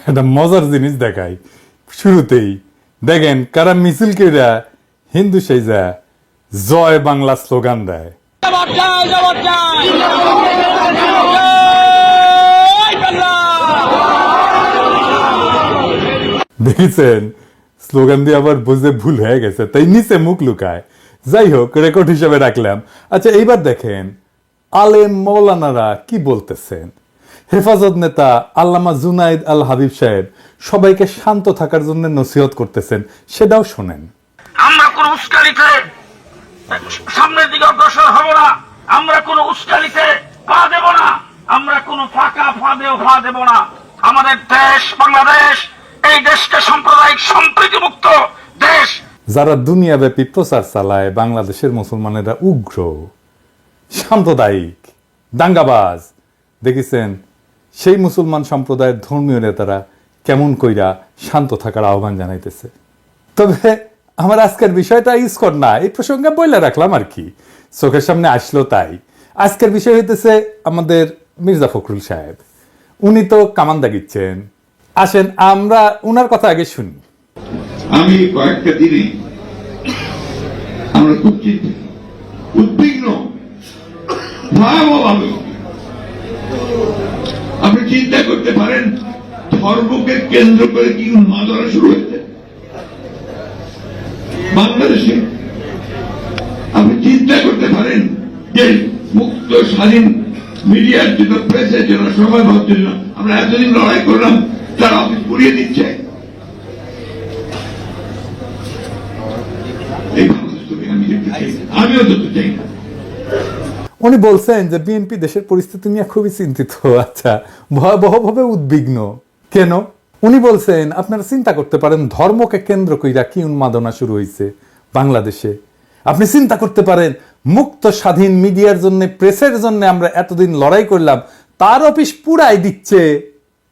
একটা মজার জিনিস দেখাই। শুরুতেই দেখেন কারা মিছিল কেরা হিন্দু সেজা জয় বাংলা স্লোগান দেয়। দেখেছেন স্লোগান দিয়ে আবার বুঝে ভুল হয়ে গেছে, তাই নিচে মুখ লুকায়। যাই হোক, রেকর্ড হিসেবে রাখলাম। আচ্ছা, এইবার দেখেন আলেম মৌলানারা কি বলতেছেন। হেফাজত নেতা আল্লামা জুনাইদ আল হাবিব সাহেব সবাইকে শান্ত থাকার জন্য নসিহত করতেছেন, সেটাও শোনেন। আমরা কোন উস্কানিতে সামনের দিকে অগ্রসর হব না, আমরা কোন উস্কানিতে পা দেব না, আমরা কোন ফাঁকা ফাঁদেও পা দেব না। আমাদের দেশ বাংলাদেশ, এই দেশকে সাম্প্রদায়িক সম্প্রীতি মুক্ত দেশ। যারা দুনিয়াব্যাপী প্রচার চালায় বাংলাদেশের মুসলমানেরা উগ্র, সাম্প্রদায়িক, দাঙ্গাবাজ, দেখেছেন সেই মুসলমান সম্প্রদায়ের ধর্মীয় নেতারা কেমন কইরা শান্ত থাকার আহ্বান জানাইতেছে। তবে আমার আজকের বিষয়টা ইসকন না, এই প্রসঙ্গে বইলে রাখলাম আর কি, চোখের সামনে আসলো তাই। আজকের বিষয় হইতেছে আমাদের মির্জা ফখরুল সাহেব। উনি তো কামান দাগিচ্ছেন। আসেন আমরা উনার কথা আগে শুনি। আমি কয়েকটা দিনে আমরা খুব উদ্বিগ্ন, ভয়াবহভাবে। আপনি চিন্তা করতে পারেন ধর্মকে কেন্দ্র করে কি উন্মাদনা শুরু হয়েছে বাংলাদেশে। আপনি চিন্তা করতে পারেন যে মুক্ত স্বাধীন মিডিয়ার জন্য, প্রেসের জন্য, সময় ভাবার জন্য আমরা এতদিন লড়াই করলাম, তারা অফিস পুড়িয়ে দিচ্ছে। এই বাংলাদেশ আমি দেখতে চাই, আমিও দেখতে চাই না। উনি বলছেন যে বিএনপি দেশের পরিস্থিতি নিয়ে খুবই চিন্তিত। আচ্ছা, ভয়াবহভাবে উদ্বিগ্ন কেন? উনি বলছেন আপনারা চিন্তা করতে পারেন ধর্মকে কেন্দ্র কইরা কি উন্মাদনা শুরু হয়েছে বাংলাদেশে। আপনি চিন্তা করতে পারেন মুক্ত স্বাধীন মিডিয়ার জন্য, প্রেসের জন্য আমরা এতদিন লড়াই করলাম, তার অফিস পুরাই দিচ্ছে।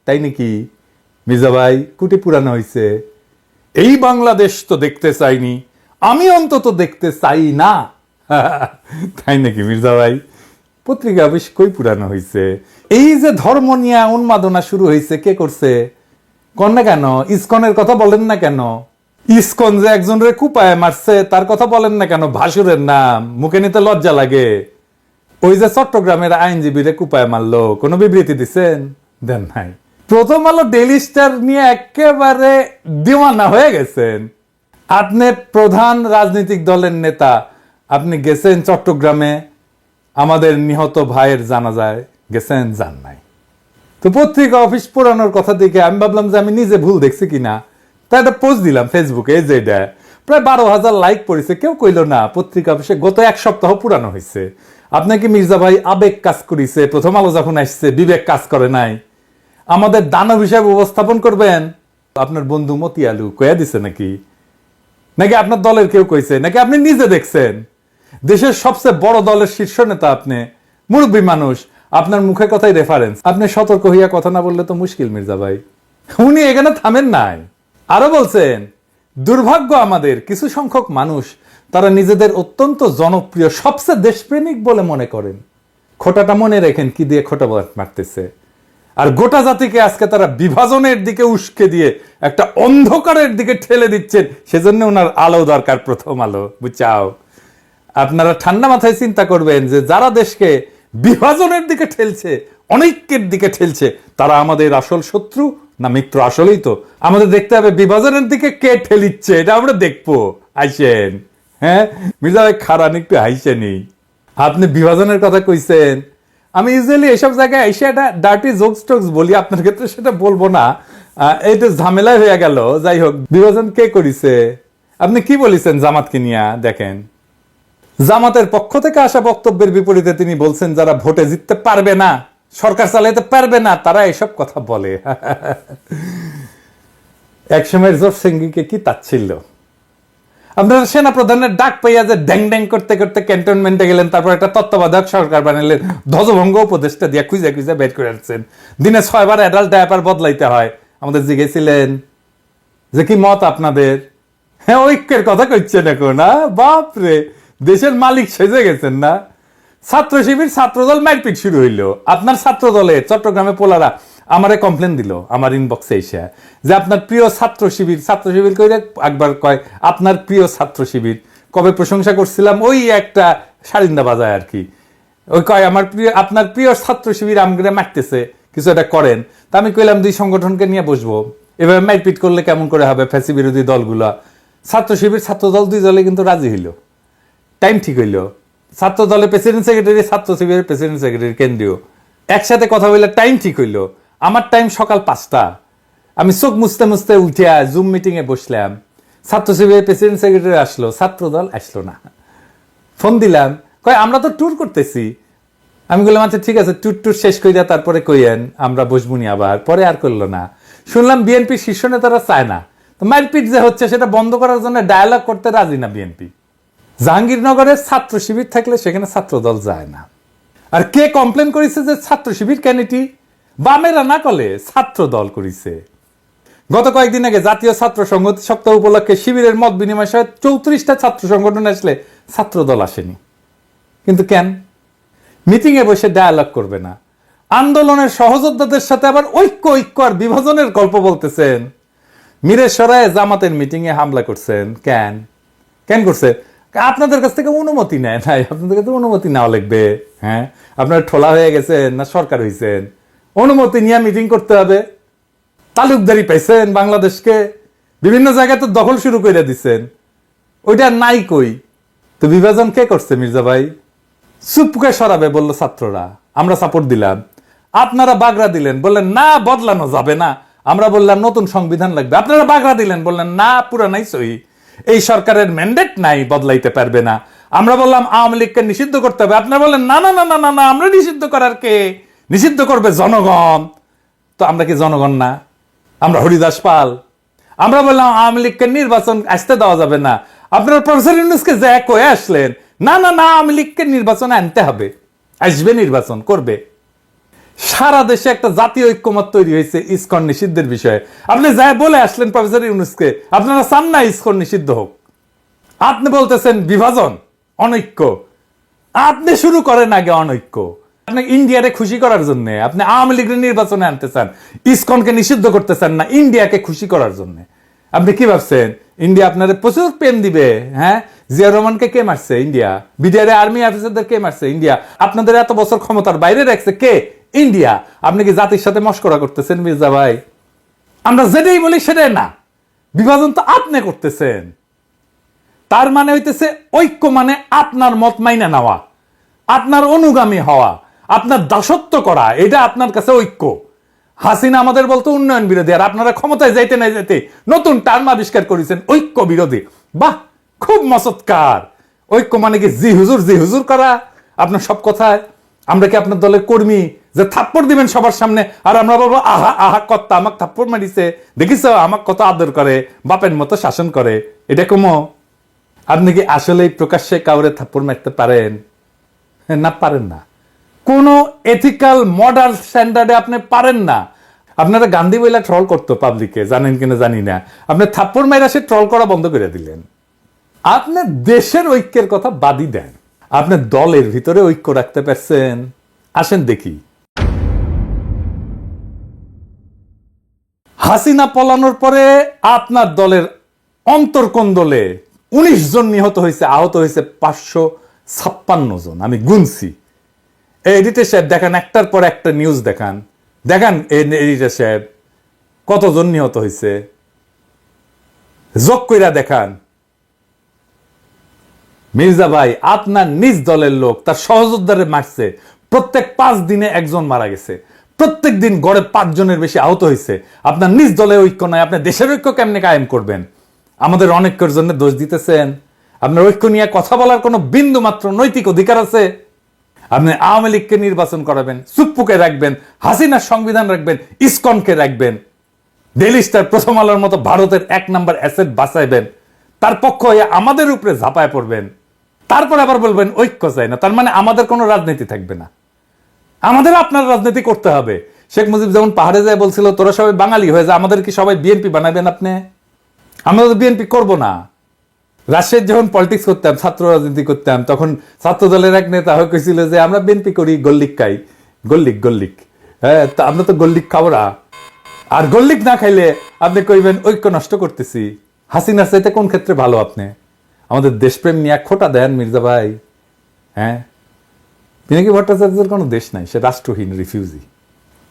তাই নাকি মির্জা ভাই? কুটি পুরানো হয়েছে। এই বাংলাদেশ তো দেখতে চাইনি, আমি অন্তত দেখতে চাই না। তাই নাকি মির্জা ভাই? পত্রিকা অফিস কই পুরানো হয়েছে? এই যে ধর্ম নিয়ে উন্মাদনা শুরু হয়েছে, কে করছে কন না কেন? ইসকনের কথা বলেন না কেন? ইসকন যে একজনের কুপায় মারছে তার কথা বলেন না কেন? ভাসুরের নাম মুখে নিতে লজ্জা লাগে। ওই যে চট্টগ্রামের আইনজীবীরে কুপায় মারলো, কোনো বিবৃতি দিচ্ছেন? দেন নাই। প্রথম আলো ডেইলি স্টার নিয়ে একেবারে দিওয়ানা হয়ে গেছেন। আপনি প্রধান রাজনৈতিক দলের নেতা, আপনি গেছেন চট্টগ্রামে আমাদের নিহত ভাইয়ের জানাজায় গেছেন? যান নাই। তো পত্রিকা অফিস পুরানোর কথা দেখে আমি ভাবলাম যে আমি নিজে ভুল দেখছি কিনা, তাই একটা পোস্ট দিলাম ফেসবুকে। এই যে প্রায় 12,000 লাইক পড়েছে। কেউ কইল না পত্রিকা অফিসে গত এক সপ্তাহ পুরানো হয়েছে। আপনাকে মির্জা ভাই আবেগ কাজ করেছে, প্রথম আলো যখন আসছে বিবেক কাজ করে নাই। আমাদের দানব হিসাবে উপস্থাপন করবেন। আপনার বন্ধু মতিয়ালু কয়া দিছে নাকি? নাকি আপনার দলের কেউ কইছে? নাকি আপনি নিজে দেখছেন? দেশের সবচেয়ে বড় দলের শীর্ষ নেতা আপনি, মুরব্বী মানুষ, আপনার মুখের কথাই রেফারেন্স। আপনি সতর্ক হইয়া কথা না বললে তো মুশকিল মির্জা ভাই। উনি এখানে থামেন নাই, আরো বলছেন দুর্ভাগ্য আমাদের কিছু সংখ্যক মানুষ, তারা নিজেদের অত্যন্ত জনপ্রিয়, সবচেয়ে দেশপ্রেমিক বলে মনে করেন। খোটাটা মনে রেখেন কি দিয়ে খোটা মারতেছে। আর গোটা জাতিকে আজকে তারা বিভাজনের দিকে উস্কে দিয়ে একটা অন্ধকারের দিকে ঠেলে দিচ্ছেন। সেজন্য ওনার আলো দরকার, প্রথম আলো, বুঝাও। আপনারা ঠান্ডা মাথায় চিন্তা করবেন যে যারা দেশকে বিভাজনের দিকে ঠেলছে, অনৈক্যের দিকে ঠেলছে, তারা আমাদের আসল শত্রু না মিত্র? আসলেই তো আমাদের দেখতে হবে বিভাজনের দিকে কে ঠেলিচ্ছে, এটা আমরা দেখবো। আইসেন, হ্যাঁ মির্জা ভাই খারান একটু হাইসেনি। আপনি বিভাজনের কথা কইছেন, আমি ইউজুয়ালি এইসব জায়গায় এসে একটা ডার্টি জোকস টোকস বলি, আপনার ক্ষেত্রে সেটা বলবো না, এইটা ঝামেলা হয়ে গেল। যাই হোক, বিভাজন কে করিছে? আপনি কি বলেছেন জামাতকে নিয়ে? দেখেন, জামাতের পক্ষ থেকে আসা বক্তব্যের বিপরীতে তিনি বলছেন যারা ভোটে জিততে পারবে না, সরকার চালাইতে পারবে না, তারা এসব কথা বলে। একসময়ের জোর সিংকে কি তাচ্ছিল্য! আপনারা সেনা প্রধানের ডাক পাইয়া যে ড্যাং ড্যাং করতে করতে ক্যান্টনমেন্টে গেলেন, তারপর একটা তত্ত্বাবধায়ক সরকার বানালেন, ধ্বজভঙ্গ উপদেষ্টা দিয়ে খুঁজে খুঁজে বের করে আসছেন। দিনে 6 বার অ্যাডাল্ট ডায়াপার বদলাইতে হয়। আমাদের জিজ্ঞেসিলেন যে কি মত আপনাদের? হ্যাঁ, ঐক্যের কথা কইছেন এখন। বাপরে, দেশের মালিক সেজে গেছেন না? ছাত্র শিবির ছাত্রদল মারপিট শুরু হইল। আপনার ছাত্র দলে চট্টগ্রামে পোলারা আমারে কমপ্লেন দিল আমার ইনবক্সে এসে যে আপনার প্রিয় ছাত্র শিবির কইরে একবার কয় আপনার প্রিয় ছাত্র শিবির কবে প্রশংসা করছিলাম ওই একটা সারিন্দা বাজায় আর কি, ওই কয় আপনার প্রিয় ছাত্র শিবির আমগরে মারতেছে, কিছু একটা করেন। তা আমি কইলাম দুই সংগঠনকে নিয়ে বসবো, এভাবে মারপিট করলে কেমন করে হবে, ফ্যাসি বিরোধী দলগুলা। ছাত্র শিবির ছাত্র দল দুই দলে কিন্তু রাজি হইল, টাইম ঠিক হইল, ছাত্র দলের প্রেসিডেন্ট সেক্রেটারি, ছাত্র শিবিরের প্রেসিডেন্ট সেক্রেটারি কেন্দ্রীয় একসাথে কথা বললে টাইম ঠিক হইল। আমার টাইম সকাল 5টা, আমি চোখ মুছতে মুছতে উঠিয়া জুম মিটিং এ বসলাম, ছাত্র শিবিরের প্রেসিডেন্ট সেক্রেটারি আসলো, ছাত্র দল আসলো না। ফোন দিলাম, কয় আমরা তো ট্যুর করতেছি। আমি বললাম আচ্ছা ঠিক আছে, ট্যুর শেষ কইরা তারপরে কইয়েন, আমরা বসবুনি আবার। পরে আর করলো না। শুনলাম বিএনপি শীর্ষ নেতারা চায় না, তো মারপিট যে হচ্ছে সেটা বন্ধ করার জন্য ডায়ালগ করতে রাজি না বিএনপি। জাহাঙ্গীরনগরের ছাত্র শিবির থাকলে সেখানে ছাত্র দল যায় না। আর কে কমপ্লেন করেছে যে ছাত্র শিবির কেন এটি বামেরা না করলে ছাত্র দল করেছে। গত কয়েকদিন আগে জাতীয় ছাত্র সংহতি সপ্তাহ উপলক্ষে শিবিরের মত বিনিময় সহ 34টা ছাত্র সংগঠন আসলে ছাত্র দল আসেনি। কিন্তু কেন? মিটিং এ বসে ডায়ালগ করবে না, আন্দোলনের সহযোদ্ধাদের সাথে আবার ঐক্য আর বিভাজনের গল্প বলতেছেন। মিরেশ্বরায় জামাতের মিটিং এ হামলা করছেন কেন করছে? আপনাদের কাছ থেকে অনুমতি নেয় নাই, আপনাদের কাছে অনুমতি নেওয়া লাগবে। হ্যাঁ, আপনার ঠোলা হয়ে গেছেন না সরকার হয়েছেন, অনুমতি নিয়ে মিটিং করতে হবে। তালুকদারি পাইছেন বাংলাদেশকে, বিভিন্ন জায়গায় তো দখল শুরু করে দিচ্ছেন, ওইটা নাই কই। তো বিভাজন কে করছে মির্জা ভাই? চুপকে সরাবে বললো ছাত্ররা, আমরা সাপোর্ট দিলাম। আপনারা বাগড়া দিলেন, বললেন না বদলানো যাবে না। আমরা বললাম নতুন সংবিধান লাগবে। আপনারা বাগড়া দিলেন, বললেন না পুরানাই সহি, এই সরকারের ম্যান্ডেট নাই, বদলাইতে পারবে না। আমরা বললাম আওয়ামী লীগকে নিষিদ্ধ করতে হবে। আপনারা বললেন না না না না না না, আমরা নিষিদ্ধ করার কে, নিষিদ্ধ করবে জনগণ। তো আমরা কি জনগণ না? আমরা হরিদাস পাল? আমরা বললাম আওয়ামী লীগকে নির্বাচন আসতে দেওয়া যাবে না। আপনারা প্রফেসর ইউনূসকে যে কয়ে আসলেন না না না আওয়ামী লীগকে নির্বাচনে আনতে হবে, আসবে, নির্বাচন করবে। সারা দেশে একটা জাতীয় ঐক্যমত তৈরি হয়েছে ইসকন নিষিদ্ধের বিষয়ে। আপনি যাই বলে আসলেন প্রফেসর ইউনূসকে, আপনারা চান না ইসকন নিষিদ্ধ হোক। আপনি বলতেছেন বিভাজন, অনৈক্য। আপনি শুরু করেন আগে অনৈক্য। আপনি ইন্ডিয়ারে খুশি করার জন্য আপনি আওয়ামী লীগের নির্বাচনে আনতে চান, ইসকনকে নিষিদ্ধ করতে চান না, ইন্ডিয়াকে খুশি করার জন্য। আপনি কি ভাবছেন ইন্ডিয়া আপনাদের প্রচুর পেন দিবে? হ্যাঁ, জিয়া রহমানকে কে মারছে? ইন্ডিয়া। বিডিআর আর্মি অফিসারদের কে মারছে? ইন্ডিয়া। আপনাদের এত বছর ক্ষমতার বাইরে রাখছে কে? ইন্ডিয়া। আপনি কি জাতির সাথে মশকরা করতেছেন মির্জা ভাই? আমরা যেটাই বলি সেটাই না, বিভাজন তো আপনি করতেছেন। তার মানে হইতেছে ঐক্য মানে আপনার মত মাইনা নেওয়া, আপনার অনুগামী হওয়া, আপনার দাসত্ব করা, এটা আপনার কাছে ঐক্য। হাসিনা আমাদের বলতো উন্নয়ন বিরোধী, আর আপনারা ক্ষমতায় যাইতে না যাইতে নতুন টার্ম আবিষ্কার করেছেন ঐক্য বিরোধী। বাহ, খুব মসৎকার। ঐক্য মানে কি জি হুজুর করা আপনার সব কথায়? আমরা কি আপনার দলের কর্মী যে থাপ্পড় দিবেন সবার সামনে আর আমরা বলবো আহা আহা কর্তা আমাক থাপ্পড় মারিছে, দেখিস আমাক কত আদর করে, বাপের মতো শাসন করে? এটা কমো? আপনি কি আসলেই প্রকাশ্যে কাউরে থাপ্পড় মারতে পারেন? না, পারেন না। কোন এথিক্যাল মডার্ন স্ট্যান্ডার্ডে আপনি পারেন না। আপনারা গান্ধী বইলা ট্রল করতো পাবলিকে, জানেন কিনা জানি না। আপনি থাপ্পড় মাইরা সে ট্রল করা বন্ধ করে দিলেন। আপনি দেশের ঐক্যের কথা বাদই দেন, আপনি দলের ভিতরে ঐক্য রাখতে পারছেন? আসেন দেখি। হাসিনা পলানোর পরে আপনার দলের অন্তর্কোন্দলে 19 জন নিহত হয়েছে, আহত হয়েছে 556 জন। আমি গুনছি। এডিটর সাহেব দেখান, একটার পর একটা নিউজ দেখান এডিটর সাহেব কতজন নিহত হয়েছে, যোগ কইরা দেখান। মির্জা ভাই, আপনার নিজ দলের লোক তার সহযোদ্ধারে মারছে, প্রত্যেক 5 দিনে একজন মারা গেছে, প্রত্যেক দিন গড়ে 5 জনের বেশি আহত হয়েছে। আপনার নিজ দলের ঐক্য নয়, আপনি দেশের ঐক্য কেমনে কায়েম করবেন? আমাদের অনৈক্যের জন্য দোষ দিতেছেন। আপনার ঐক্য নিয়ে কথা বলার কোনো বিন্দু মাত্র নৈতিক অধিকার আছে? আপনি আওয়ামী লীগকে নির্বাচন করাবেন, চুপ্পুকে রাখবেন, হাসিনার সংবিধান রাখবেন, ইসকনকে রাখবেন, ডেইলি স্টার, প্রথম আলোর মতো ভারতের 1 নম্বর অ্যাসেট বাঁচাইবেন, তার পক্ষ হয়ে আমাদের উপরে ঝাঁপায় পড়বেন, তারপর আবার বলবেন ঐক্য চাই না। তার মানে আমাদের কোনো রাজনীতি থাকবে না, আমাদের আপনার রাজনীতি করতে হবে। শেখ মুজিব যেমন পাহাড়ে যায় বলছিল তোরা সবাই বাঙালি হয়ে যা, আমাদের কি সবাই বিএনপি বানাবেন আপনি? আমরা তো বিএনপি করবো না। রাজশাহীর যখন পলিটিক্স করতাম, ছাত্র রাজনীতি করতাম, তখন ছাত্র দলের এক নেতা হয়ে কইছিল যে আমরা বিএনপি করি, গল্লিক খাই, গল্লিক হ্যাঁ, তা আমরা তো গল্লিক খাবো না। আর গল্লিক না খাইলে আপনি কইবেন ঐক্য নষ্ট করতেছি। হাসিনার চাইতে কোন ক্ষেত্রে ভালো আপনি? আমাদের দেশপ্রেম নিয়ে খোটা দেন মির্জা ভাই। হ্যাঁ, পিনাকি ভট্টাচার্যের কোনো দেশ নাই, সে রাষ্ট্রহীন রিফিউজি।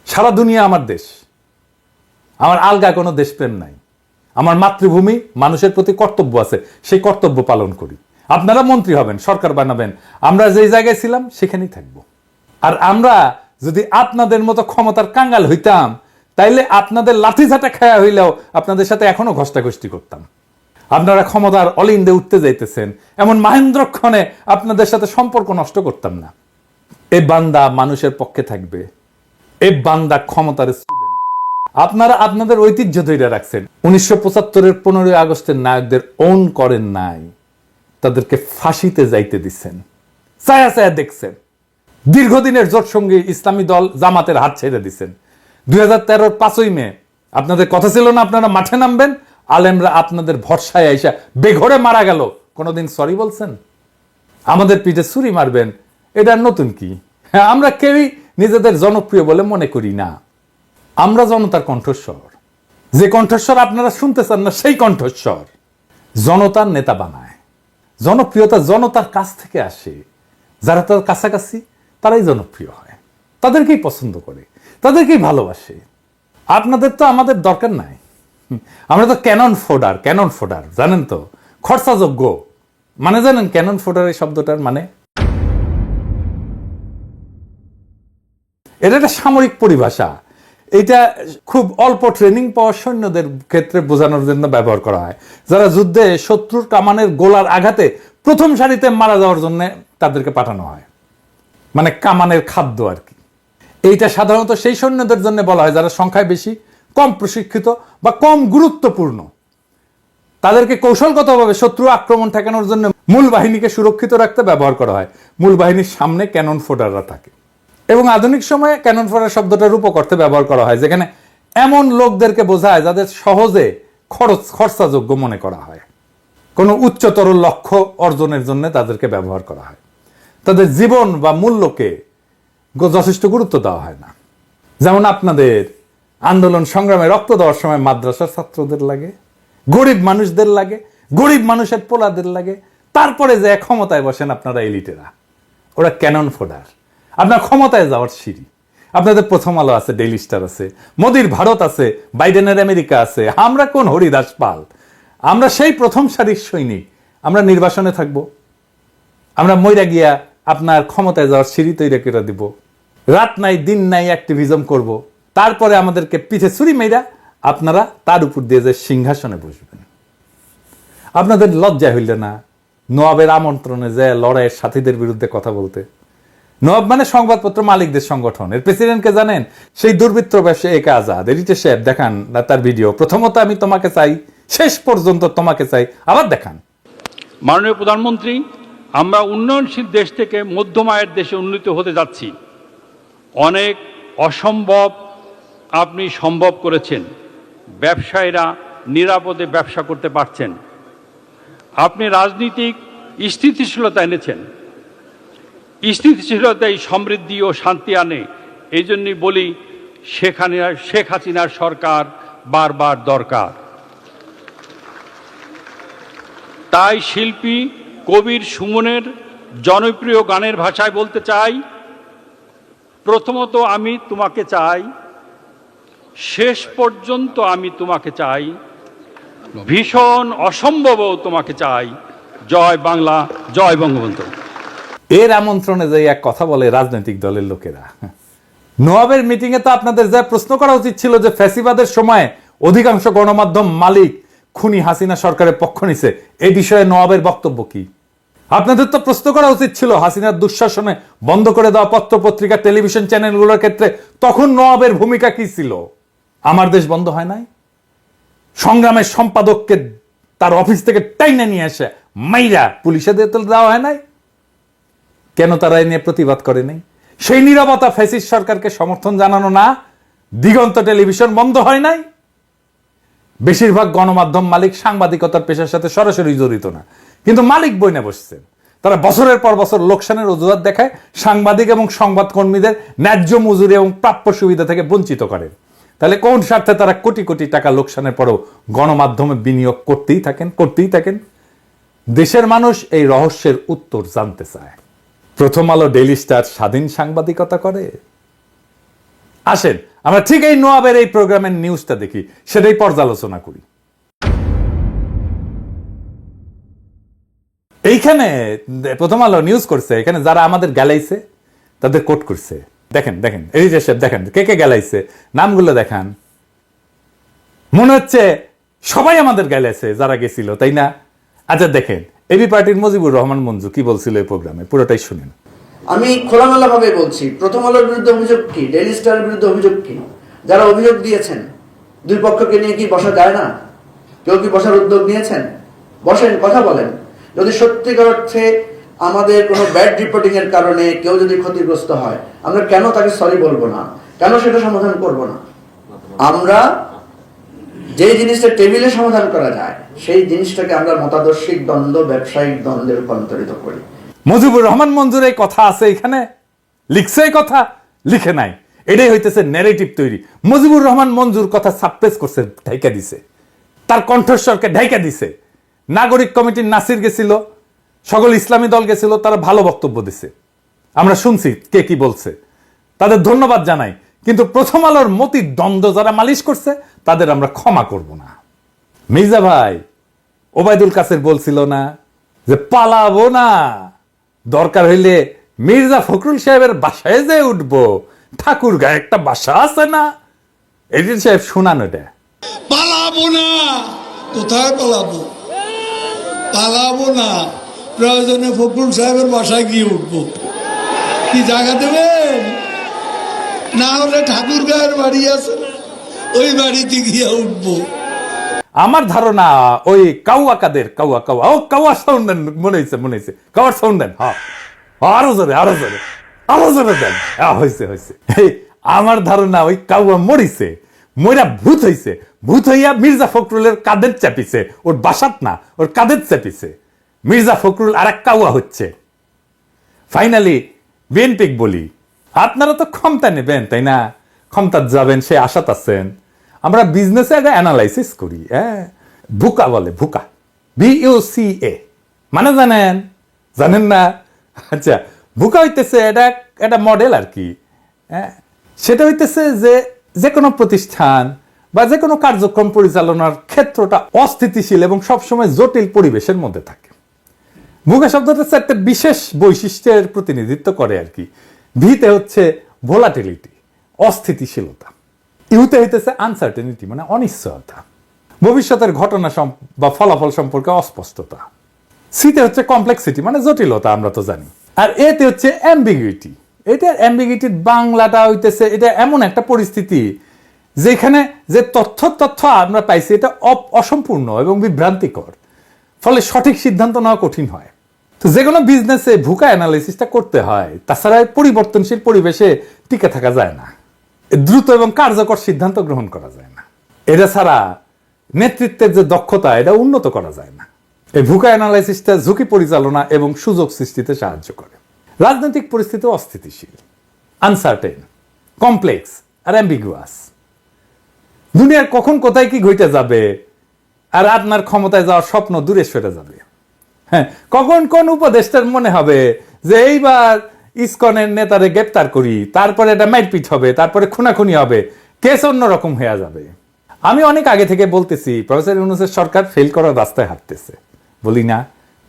সারা দুনিয়া আমার দেশ, আমার আলগা কোনো দেশপ্রেম নাই। আমার মাতৃভূমি, মানুষের প্রতি কর্তব্য আছে, সেই কর্তব্য পালন করি। আপনারা মন্ত্রী হবেন, সরকার বানাবেন, আমরা যেই জায়গায় ছিলাম সেখানেই থাকবো। আর আমরা যদি আপনাদের মতো ক্ষমতার কাঙ্গাল হইতাম, তাইলে আপনাদের লাঠিঝাঁটা খায়া হইলেও আপনাদের সাথে এখনো ঘষ্টাঘষ্টি করতাম। আপনারা ক্ষমতার অলিন্দে উঠতে যাইতেছেন, এমন মাহেন্দ্রক্ষণে আপনাদের সাথে সম্পর্ক নষ্ট করতাম না। এ বান্দা মানুষের পক্ষে থাকবে, এ বান্দা ক্ষমতার আপনারা আপনাদের ঐতিহ্য ধরে রাখছেন। 1975-এর 15ই আগস্টের নায়কদের ওন করেন নাই, তাদেরকে ফাঁসিতে যাইতে দিচ্ছেন, ছায়া ছায়া দেখছেন। দীর্ঘদিনের জোট সঙ্গী ইসলামী দল জামাতের হাত ছেড়ে দিচ্ছেন। 2013-র 5ই মে আপনাদের কথা ছিল না আপনারা মাঠে নামবেন, আলেমরা আপনাদের ভরসায় আইসা বেঘরে মারা গেল। কোনোদিন সরি বলছেন? আমাদের পিঠে ছুরি মারবেন, এটা নতুন কি? হ্যাঁ, আমরা কেউই নিজেদের জনপ্রিয় বলে মনে করি না। আমরা জনতার কণ্ঠস্বর, যে কণ্ঠস্বর আপনারা শুনতে চান না সেই কণ্ঠস্বর। জনতার নেতা বানায়, জনপ্রিয়তা জনতার কাছ থেকে আসে। যারা তার কাছাকাছি তারাই জনপ্রিয় হয়, তাদেরকেই পছন্দ করে, তাদেরকেই ভালোবাসে। আপনাদের তো আমাদের দরকার নাই। আমরা তো ক্যানন ফোডার জানেন তো, খরচাযোগ্য। মানে জানেন ক্যানন ফোডার এই শব্দটার মানে? এটা একটা সামরিক পরিভাষা। এটা খুব অল্প ট্রেনিং পাওয়া সৈন্যদের ক্ষেত্রে বোঝানোর জন্য ব্যবহার করা হয়, যারা যুদ্ধে শত্রুর কামানের গোলার আঘাতে প্রথম সারিতে মারা যাওয়ার জন্য তাদেরকে পাঠানো হয়। মানে কামানের খাদ্য আর কি। এইটা সাধারণত সেই সৈন্যদের জন্য বলা হয় যারা সংখ্যায় বেশি, কম প্রশিক্ষিত বা কম গুরুত্বপূর্ণ। তাদেরকে কৌশলগতভাবে শত্রু আক্রমণ ঠেকানোর জন্য মূল বাহিনীকে সুরক্ষিত রাখতে ব্যবহার করা হয়। মূল বাহিনীর সামনে ক্যানন ফোডাররা থাকে। এবং আধুনিক সময়ে ক্যানন ফোডার শব্দটা রূপক অর্থে ব্যবহার করা হয়, যেখানে এমন লোকদেরকে বোঝায় যাদের সহজে খরচাযোগ্য মনে করা হয়। কোনো উচ্চতর লক্ষ্য অর্জনের জন্য তাদেরকে ব্যবহার করা হয়। তাদের জীবন বা মূল্যকে যথেষ্ট গুরুত্ব দেওয়া হয় না। যেমন আপনাদের আন্দোলন সংগ্রামে রক্ত দেওয়ার সময় মাদ্রাসার ছাত্রদের লাগে, গরিব মানুষদের লাগে, গরিব মানুষের পোলাদের লাগে। তারপরে যে ক্ষমতায় বসেন আপনারা এলিটেরা, ওরা ক্যানন ফোডার। আপনার ক্ষমতায় যাওয়ার সিঁড়ি। আপনাদের প্রথম আলো আছে, ডেইলি স্টার আছে, মোদির ভারত আছে, বাইডেনের আমেরিকা আছে। আমরা কোন হরিদাস পাল? আমরা সেই প্রথম সারির সৈনিক। আমরা নির্বাসনে থাকবো, আমরা মইরা গিয়া আপনার ক্ষমতায় যাওয়ার সিঁড়ি তৈরি করে দিব। রাত নাই দিন নাই অ্যাক্টিভিজম করব। তারপরে আমাদেরকে পিঠে ছুরি মেয়েরা আপনারা তার উপর দিয়ে যে সিংহাসনে বসবেন। আপনাদের লজ্জা হইল না নওয়াবের আমন্ত্রণে যে লড়াইয়ের সাথীদের বিরুদ্ধে কথা বলতে? নওয়াব মানে সংবাদপত্র মালিকদের সংগঠন, এর প্রেসিডেন্টকে জানেন? সেই দুর্বৃত্ত ব্যবসায়ী একে আজাদ। এডিটর সাহেব দেখান তার ভিডিও। প্রথমত আমি তোমাকে চাই, শেষ পর্যন্ত তোমাকে চাই, আবার দেখান। মাননীয় প্রধানমন্ত্রী, আমরা উন্নয়নশীল দেশ থেকে মধ্যম আয়ের দেশে উন্নীত হতে যাচ্ছি। অনেক অসম্ভব আপনি সম্ভব করেছেন। ব্যবসায়ীরা নিরাপদে ব্যবসা করতে পারছেন। আপনি রাজনীতিক স্থিতিশীলতা এনেছেন। স্থিতিশীলতাই সমৃদ্ধি ও শান্তি আনে। এই জন্যই বলি শেখ হাসিনার সরকার বারবার দরকার। তাই শিল্পী কবির সুমনের জনপ্রিয় গানের ভাষায় বলতে চাই, প্রথমত আমি তোমাকে চাই, শেষ পর্যন্ত আমি তোমাকে চাই, ভীষণ অসম্ভবও তোমাকে চাই। জয় বাংলা, জয় বঙ্গবন্ধু। এর আমন্ত্রণে যে এক কথা বলে রাজনৈতিক দলের লোকেরা। নওয়াবের মিটিং এ তো আপনাদের যা প্রশ্ন করা উচিত ছিল যে ফ্যাসিবাদের সময় অধিকাংশ গণমাধ্যম মালিক খুনি হাসিনা সরকারের পক্ষ নিছে, এই বিষয়ে নওয়াবের বক্তব্য কি? আপনাদের তো প্রশ্ন করা উচিত ছিল হাসিনার দুঃশাসনে বন্ধ করে দেওয়া পত্র পত্রিকা টেলিভিশন চ্যানেলগুলোর ক্ষেত্রে তখন নওয়াবের ভূমিকা কি ছিল? আমার দেশ বন্ধ হয় নাই? সংগ্রামের সম্পাদককে তার অফিস থেকে টাইনা নিয়ে আসে মাইরা পুলিশে দেওয়া হয় নাই? কেন তারা এই নিয়ে প্রতিবাদ করে নাই? সেই নীরবতা ফ্যাসিস্ট সরকারকে সমর্থন জানানো না? দিগন্ত টেলিভিশন বন্ধ হয় নাই? বেশিরভাগ গণমাধ্যম মালিক সাংবাদিকতার পেশার সাথে সরাসরি জড়িত না, কিন্তু মালিক বইনে বসছেন। তারা বছরের পর বছর লোকসানের অজুহাত দেখায়, সাংবাদিক এবং সংবাদ কর্মীদের ন্যায্য মজুরি এবং প্রাপ্য সুবিধা থেকে বঞ্চিত করে। তাহলে কোন স্বার্থে তারা কোটি কোটি টাকা লোকসানের পরেও গণমাধ্যমে বিনিয়োগ করতেই থাকেন? দেশের মানুষ এই রহস্যের উত্তর জানতে চায়। প্রথম আলো, ডেইলি স্টার স্বাধীন সাংবাদিকতা করে? আসেন আমরা ঠিক এই নোয়াবের এই প্রোগ্রামের নিউজটা দেখি, সেটাই পর্যালোচনা করি। এইখানে প্রথম আলো নিউজ করছে, এখানে যারা আমাদের গেলাইছে তাদের কোট করছে। দেখেন এই যে দেখেন কে গেলাইছে, নামগুলো দেখান। মনে হচ্ছে সবাই আমাদের গেলাইছে যারা গেছিল, তাই না? আচ্ছা দেখেন, এবি পার্টির মুজিবুর রহমান মঞ্জু কি বলছিল এই প্রোগ্রামে, পুরোটাই শুনেন। আমি খোলামেলা ভাবে বলছি, প্রথম আলোর বিরুদ্ধে অভিযোগ কি, ডেইলি স্টারের বিরুদ্ধে অভিযোগ কি? যারা অভিযোগ দিয়েছেন দুই পক্ষকে নিয়ে কি বসা যায় না? কেউ কি বসার উদ্যোগ নিয়েছেন? বসেন, কথা বলেন। যদি সত্যিকার অর্থে আমাদের কোনো ব্যাড রিপোর্টিং এর কারণে কেউ যদি ক্ষতিগ্রস্ত হয়, আমরা কেন তাকে সরি বলবো না? কেন সেটা সমাধান করব না? আমরা যে জিনিসটা টেবিলে সমাধান করা যায় সেই জিনিসটাকে আমরা মতাদর্শিক দ্বন্দ্ব, ব্যবসায়িক দ্বন্দ্বে রূপান্তরিত করি। মুজিবুর রহমান মঞ্জুর এই কথা আছে এখানে, লিখছে এই কথা, লিখে নাই। এটাই হইতেছে ন্যারেটিভ তৈরি। মুজিবুর রহমান মঞ্জুর কথা সাপ্রেস করছে, ঢাইকা দিছে, তার কণ্ঠস্বরকে ঢাইকা দিছে। নাগরিক কমিটির নাসির গেছিল, সকল ইসলামী দল গেছিল, তারা ভালো বক্তব্য দিছে, আমরা শুনছি কে কি বলছে, তাদের ধন্যবাদ জানাই। কিন্তু প্রথম আলোর মতির দ্বন্দ্ব যারা মালিশ করছে তাদের আমরা ক্ষমা করব না। মির্জা ভাই ওবায়দুল কাসের বলছিল না যে পালাবো না, দরকার হইলে মির্জা ফখরুল সাহেবের বাসায় যে উঠবো, ঠাকুর গায়ে একটা বাসা আছে না? এডিট সাহেব শোনান এটা। পালাবো না, কোথায় পালাবো? পালাবো না, প্রয়োজনে ফখরুল সাহেবের বাসায় গিয়ে উঠবো। কি জায়গা দেবেন? না হলে ঠাকুর গায়ের বাড়ি আছে, ওই বাড়িতে গিয়ে উঠবো। আমার ধারণা ওই কাউয়া কাদের কাউয়া সাউন্ড দেন, মনে হয়েছে কাউয়ার সাউন্ড দেন। হ্যাঁ, আরো জোরে দেন। হয়েছে। আমার ধারণা ওই কাউয়া মইরা ভূত হইয়া মির্জা ফখরুলের কাদের চাপিছে, ওর বাসাত না, ওর কাদের চাপিছে। মির্জা ফখরুল আর এক কাউয়া হচ্ছে। ফাইনালি বিএনপি বলি, আপনারা তো ক্ষমতা নেবেন, তাই না? ক্ষমতা যাবেন সে আশাত আছেন। আমরা বিজনেসে একটা অ্যানালাইসিস করি, ভুকা বলে, ভুকা, BUCA মানে জানেন না? আচ্ছা, ভুকা হইতেছে এটা মডেল আর কি। সেটা হইতেছে যে কোনো প্রতিষ্ঠান বা যে কোনো কার্যক্রম পরিচালনার ক্ষেত্রটা অস্থিতিশীল এবং সবসময় জটিল পরিবেশের মধ্যে থাকে। ভুকা শব্দটা একটা বিশেষ বৈশিষ্ট্যের প্রতিনিধিত্ব করে আর কি। ভিতে হচ্ছে ভোলাটিলিটি, অস্থিতিশীলতা। ইউতে হইতেছে আনসার্টেনিটি, মানে অনিশ্চয়তা, ভবিষ্যতের ঘটনা বা ফলাফল সম্পর্কে অস্পষ্টতা। সিতে হচ্ছে কমপ্লেক্সিটি, মানে জটিলতা, আমরা তো জানি। আর এতে হচ্ছে অ্যাম্বিগুইটি। এটা অ্যাম্বিগুইটির বাংলাটা হইতেছে এটা এমন একটা পরিস্থিতি যেখানে যে তথ্য আমরা পাইছি এটা অসম্পূর্ণ এবং বিভ্রান্তিকর, ফলে সঠিক সিদ্ধান্ত নেওয়া কঠিন হয়। তো যে কোনো বিজনেসে ভুকা অ্যানালাইসিসটা করতে হয়, তাছাড়া পরিবর্তনশীল পরিবেশে টিকে থাকা যায় না, দ্রুত এবং কার্যকর সিদ্ধান্ত গ্রহণ করা যায় না। এটা ছাড়া নেতৃত্বের যে দক্ষতা এটা উন্নত করা যায় না। এই ভুকা অ্যানালাইসিসটা ঝুঁকি পরিচালনা এবং সুযোগ সৃষ্টিতে সাহায্য করে। রাজনৈতিক পরিস্থিতি অস্থিতিশীল, আনসার্টেন, কমপ্লেক্স আর অ্যাম্বিগুয়াস। দুনিয়ার কখন কোথায় কি ঘটে যাবে আর আপনার ক্ষমতায় যাওয়ার স্বপ্ন দূরে সরে যাবে। হ্যাঁ, কখন কোন উপদেষ্টার মনে হবে যে এইবার ইসকনের নেতারে গ্রেপ্তার করি, তারপরে এটা মারপিট হবে, তারপরে খুনাখুনি হবে, কেস অন্যরকম হয়ে যাবে। আমি অনেক আগে থেকে বলতেছি প্রফেসর ইউনূসের সরকার ফেল করার রাস্তায় হাঁটতেছে, বলি না?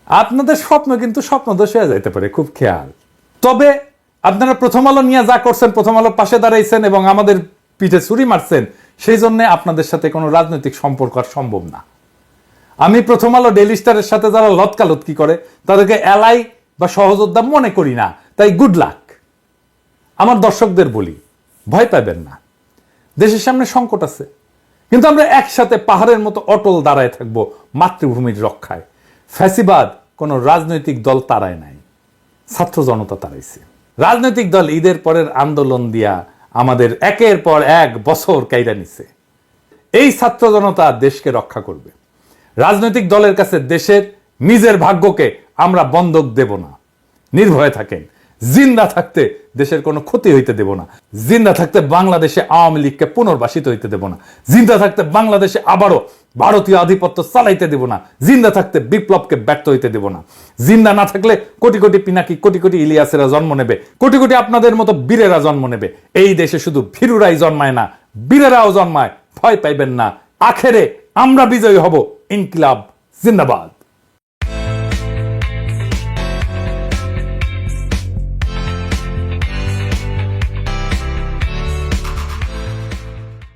আপনাদের স্বপ্ন কিন্তু স্বপ্নদোষ হয়ে যাইতে পারে, খুব খেয়াল। তবে আপনারা প্রথম আলো নিয়ে যা করছেন, প্রথম আলোর পাশে দাঁড়াইছেন এবং আমাদের পিঠে ছুরি মারছেন, সেই জন্য আপনাদের সাথে কোনো রাজনৈতিক সম্পর্ক আর সম্ভব না। আমি প্রথম আলো, ডেইলি স্টারের সাথে যারা লতকালতকি করে তাদেরকে এলাই বা সহযোদ্ধা মনে করি না, তাই গুড লাক। আমার দর্শকদের বলি, ভয় পাবেন না, দেশের সামনে সংকট আছে, কিন্তু আমরা একসাথে পাহাড়ের মতো অটল দাঁড়ায় থাকবো মাতৃভূমির রক্ষায়। ফ্যাসিবাদ কোন রাজনৈতিক দল তাড়ায় নাই, ছাত্র জনতা তাড়াইছে। রাজনৈতিক দল ঈদের পরের আন্দোলন দিয়া আমাদের একের পর এক বছর কাইরা নিছে। এই ছাত্র জনতা দেশকে রক্ষা করবে। রাজনৈতিক দলের কাছে দেশের নিজের ভাগ্যকে আমরা বন্ধক দেব না। নির্ভয়ে থাকেন। জিন্দা থাকতে দেশের কোনো ক্ষতি হইতে দেব না। জিন্দা থাকতে বাংলাদেশে আওয়ামী লীগকে পুনর্বাসিত হইতে দেব না। জিন্দা থাকতে বাংলাদেশে আবারও ভারতীয় আধিপত্য চালাইতে দেব না। জিন্দা থাকতে বিপ্লবকে ব্যর্থ হইতে দেব না। জিন্দা না থাকলে কোটি কোটি পিনাকি, কোটি কোটি ইলিয়াসেরা জন্ম নেবে, কোটি কোটি আপনাদের মতো বীরেরা জন্ম নেবে। এই দেশে শুধু ভীরুরাই জন্মায় না, বীরেরাও জন্মায়। ভয় পাইবেন না, আখেরে আমরা বিজয়ী হব। ইনকিলাব জিন্দাবাদ।